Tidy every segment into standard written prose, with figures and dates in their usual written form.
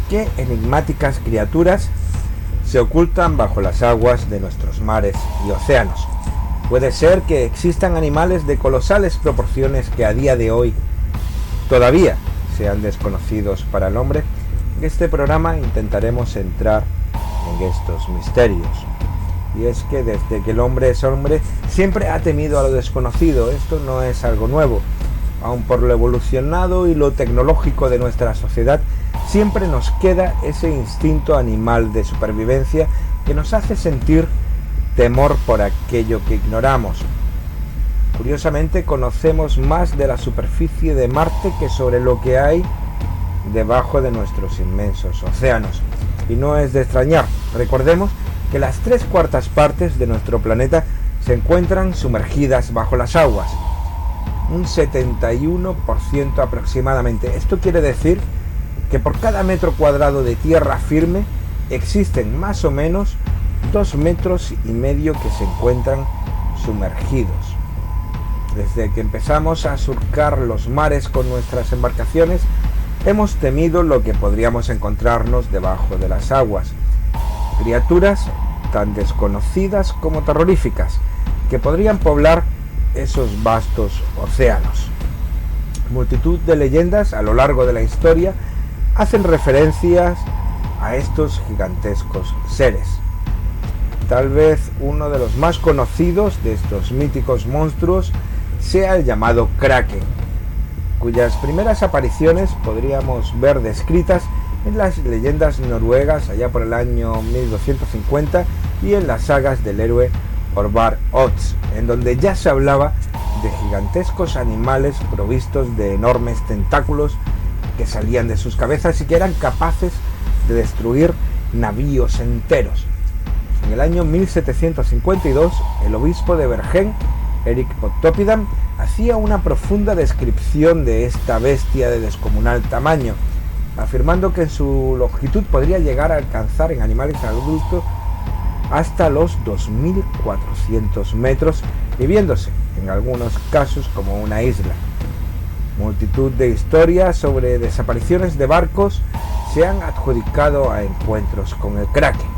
¿Qué enigmáticas criaturas se ocultan bajo las aguas de nuestros mares y océanos? Puede ser que existan animales de colosales proporciones que a día de hoy todavía sean desconocidos para el hombre. En este programa intentaremos entrar en estos misterios. Y es que desde que el hombre es hombre, siempre ha temido a lo desconocido. Esto no es algo nuevo. Aun por lo evolucionado y lo tecnológico de nuestra sociedad, siempre nos queda ese instinto animal de supervivencia que nos hace sentir temor por aquello que ignoramos. Curiosamente, conocemos más de la superficie de Marte que sobre lo que hay debajo de nuestros inmensos océanos. Y no es de extrañar. Recordemos que las 3/4 partes de nuestro planeta se encuentran sumergidas bajo las aguas. Un 71% aproximadamente. Esto quiere decir que por cada metro cuadrado de tierra firme existen más o menos 2,5 metros que se encuentran sumergidos. Desde que empezamos a surcar los mares con nuestras embarcaciones, hemos temido lo que podríamos encontrarnos debajo de las aguas. Criaturas tan desconocidas como terroríficas, que podrían poblar esos vastos océanos. Multitud de leyendas a lo largo de la historia hacen referencias a estos gigantescos seres. Tal vez uno de los más conocidos de estos míticos monstruos sea el llamado Kraken, cuyas primeras apariciones podríamos ver descritas en las leyendas noruegas allá por el año 1250 y en las sagas del héroe Orvar Odds, en donde ya se hablaba de gigantescos animales provistos de enormes tentáculos que salían de sus cabezas y que eran capaces de destruir navíos enteros. En el año 1752, el obispo de Bergen, Erik Pontoppidan, hacía una profunda descripción de esta bestia de descomunal tamaño, afirmando que en su longitud podría llegar a alcanzar en animales adultos hasta los 2.400 metros y viéndose en algunos casos como una isla. Multitud de historias sobre desapariciones de barcos se han adjudicado a encuentros con el Kraken,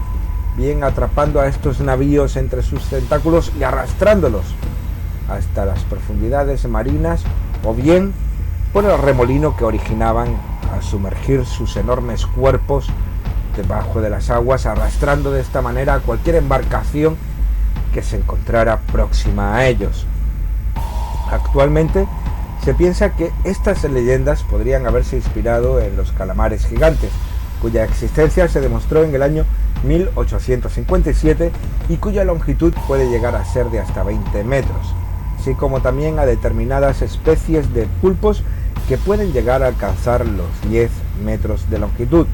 bien atrapando a estos navíos entre sus tentáculos y arrastrándolos hasta las profundidades marinas, o bien por el remolino que originaban al sumergir sus enormes cuerpos debajo de las aguas, arrastrando de esta manera a cualquier embarcación que se encontrara próxima a ellos. Actualmente se piensa que estas leyendas podrían haberse inspirado en los calamares gigantes, cuya existencia se demostró en el año 1857 y cuya longitud puede llegar a ser de hasta 20 metros, así como también a determinadas especies de pulpos que pueden llegar a alcanzar los 10 metros de longitud.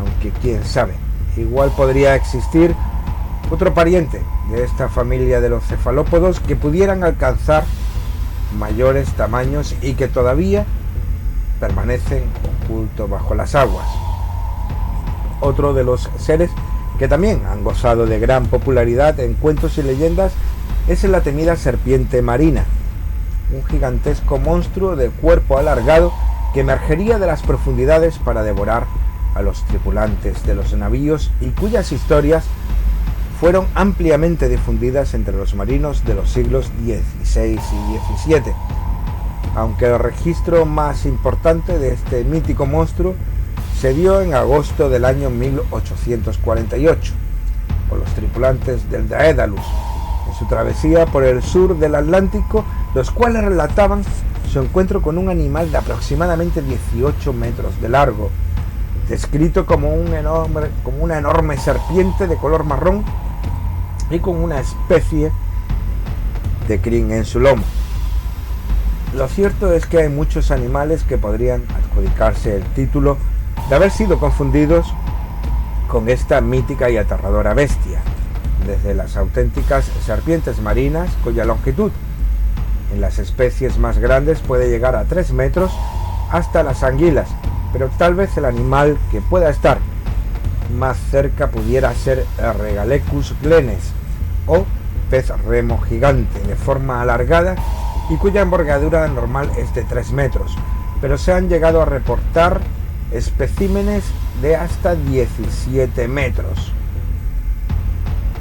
Aunque quién sabe, igual podría existir otro pariente de esta familia de los cefalópodos que pudieran alcanzar mayores tamaños y que todavía permanecen ocultos bajo las aguas. Otro de los seres que también han gozado de gran popularidad en cuentos y leyendas es la temida serpiente marina, un gigantesco monstruo de cuerpo alargado que emergería de las profundidades para devorar a los tripulantes de los navíos y cuyas historias fueron ampliamente difundidas entre los marinos de los siglos XVI y XVII, aunque el registro más importante de este mítico monstruo se dio en agosto del año 1848 por los tripulantes del Daedalus en su travesía por el sur del Atlántico, los cuales relataban su encuentro con un animal de aproximadamente 18 metros de largo, descrito como una enorme serpiente de color marrón y con una especie de crin en su lomo. Lo cierto es que hay muchos animales que podrían adjudicarse el título de haber sido confundidos con esta mítica y aterradora bestia, desde las auténticas serpientes marinas cuya longitud En las especies más grandes puede llegar a 3 metros hasta las anguilas, pero tal vez el animal que pueda estar más cerca pudiera ser el Regalecus glenes o pez remo gigante de forma alargada y cuya envergadura normal es de 3 metros, pero se han llegado a reportar especímenes de hasta 17 metros.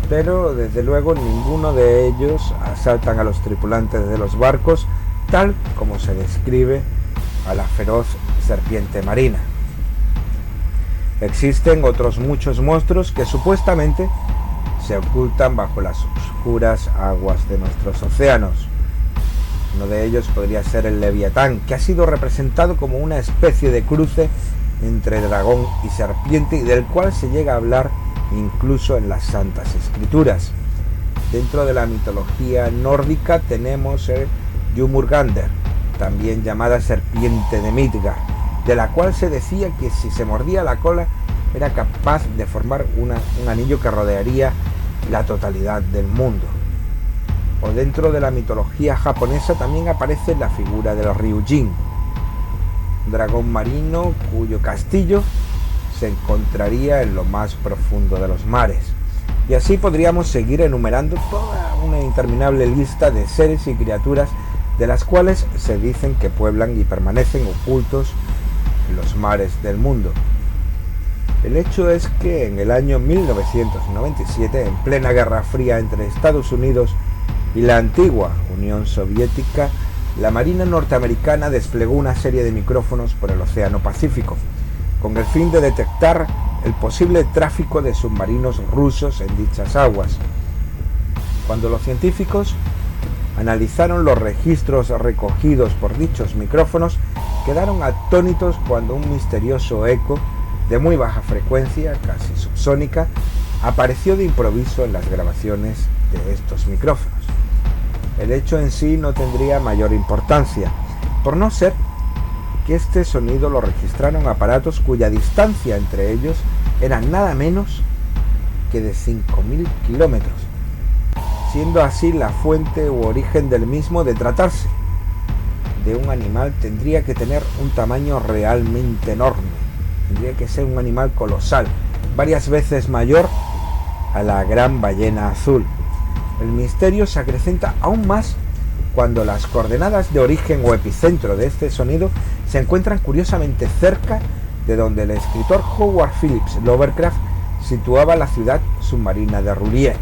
Pero desde luego ninguno de ellos asaltan a los tripulantes de los barcos, tal como se describe a la feroz serpiente marina. Existen otros muchos monstruos que supuestamente se ocultan bajo las oscuras aguas de nuestros océanos. Uno de ellos podría ser el Leviatán, que ha sido representado como una especie de cruce entre dragón y serpiente y del cual se llega a hablar incluso en las Santas Escrituras. Dentro de la mitología nórdica tenemos el Jumurgander, también llamada serpiente de Midgard, de la cual se decía que si se mordía la cola era capaz de formar un anillo que rodearía la totalidad del mundo. O dentro de la mitología japonesa también aparece la figura del Ryujin, dragón marino cuyo castillo se encontraría en lo más profundo de los mares. Y así podríamos seguir enumerando toda una interminable lista de seres y criaturas de las cuales se dicen que pueblan y permanecen ocultos en los mares del mundo. El hecho es que en el año 1997, en plena Guerra Fría entre Estados Unidos y la antigua Unión Soviética, la Marina norteamericana desplegó una serie de micrófonos por el Océano Pacífico, con el fin de detectar el posible tráfico de submarinos rusos en dichas aguas. Cuando los científicos analizaron los registros recogidos por dichos micrófonos, quedaron atónitos cuando un misterioso eco de muy baja frecuencia, casi subsónica, apareció de improviso en las grabaciones de estos micrófonos. El hecho en sí no tendría mayor importancia, por no ser que este sonido lo registraron aparatos cuya distancia entre ellos era nada menos que de 5.000 kilómetros, siendo así la fuente u origen del mismo. De tratarse de un animal, tendría que tener un tamaño realmente enorme, tendría que ser un animal colosal, varias veces mayor a la gran ballena azul. El misterio se acrecenta aún más cuando las coordenadas de origen o epicentro de este sonido se encuentran curiosamente cerca de donde el escritor Howard Phillips Lovecraft situaba la ciudad submarina de R'lyeh,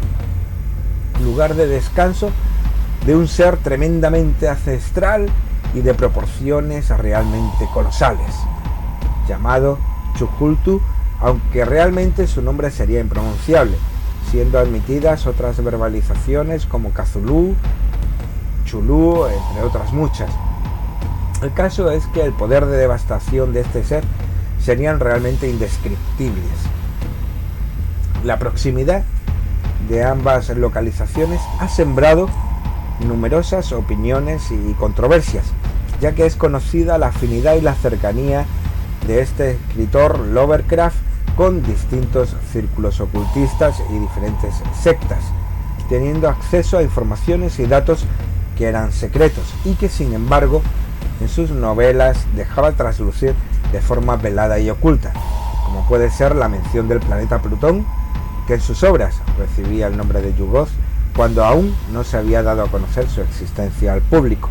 lugar de descanso de un ser tremendamente ancestral y de proporciones realmente colosales, llamado Chuhultu, aunque realmente su nombre sería impronunciable, siendo admitidas otras verbalizaciones como Cthulhu, Chulú, entre otras muchas. El caso es que el poder de devastación de este ser serían realmente indescriptibles. La proximidad de ambas localizaciones ha sembrado numerosas opiniones y controversias, ya que es conocida la afinidad y la cercanía de este escritor Lovecraft con distintos círculos ocultistas y diferentes sectas, teniendo acceso a informaciones y datos que eran secretos y que sin embargo en sus novelas dejaba traslucir de forma velada y oculta, como puede ser la mención del planeta Plutón, que en sus obras recibía el nombre de Yugoth cuando aún no se había dado a conocer su existencia al público,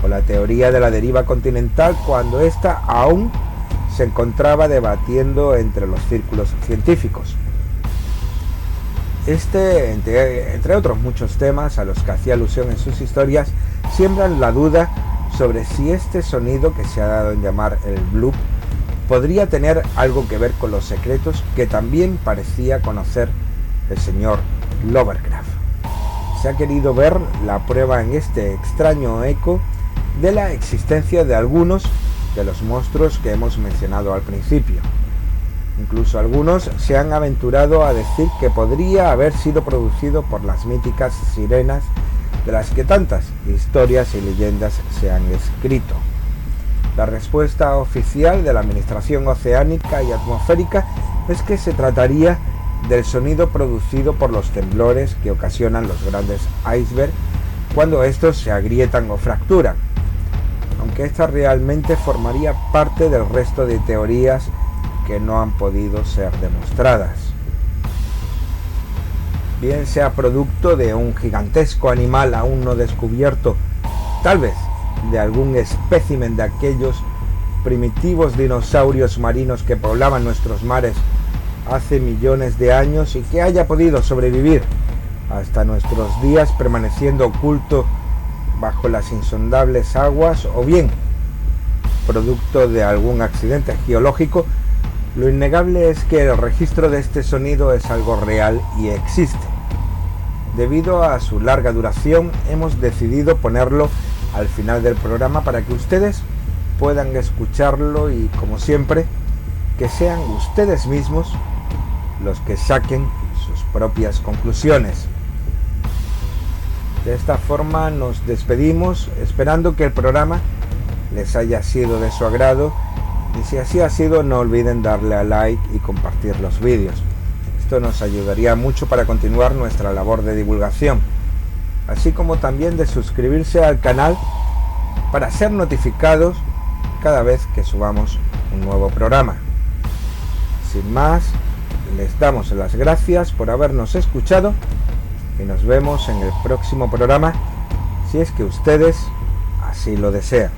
o la teoría de la deriva continental cuando ésta aún se encontraba debatiendo entre los círculos científicos. Entre otros muchos temas a los que hacía alusión en sus historias, siembran la duda sobre si este sonido, que se ha dado en llamar el bloop, podría tener algo que ver con los secretos que también parecía conocer el señor Lovecraft. Se ha querido ver la prueba en este extraño eco de la existencia de algunos de los monstruos que hemos mencionado al principio. Incluso algunos se han aventurado a decir que podría haber sido producido por las míticas sirenas de las que tantas historias y leyendas se han escrito. La respuesta oficial de la Administración Oceánica y Atmosférica es que se trataría del sonido producido por los temblores que ocasionan los grandes icebergs cuando estos se agrietan o fracturan, aunque esta realmente formaría parte del resto de teorías que no han podido ser demostradas. Bien sea producto de un gigantesco animal aún no descubierto, tal vez de algún espécimen de aquellos primitivos dinosaurios marinos que poblaban nuestros mares hace millones de años y que haya podido sobrevivir hasta nuestros días permaneciendo oculto bajo las insondables aguas, o bien producto de algún accidente geológico. Lo innegable es que el registro de este sonido es algo real y existe. Debido a su larga duración, hemos decidido ponerlo al final del programa para que ustedes puedan escucharlo y, como siempre, que sean ustedes mismos los que saquen sus propias conclusiones. De esta forma nos despedimos, esperando que el programa les haya sido de su agrado, y si así ha sido, no olviden darle a like y compartir los vídeos. Esto nos ayudaría mucho para continuar nuestra labor de divulgación, así como también de suscribirse al canal para ser notificados cada vez que subamos un nuevo programa. Sin más, les damos las gracias por habernos escuchado y nos vemos en el próximo programa, si es que ustedes así lo desean.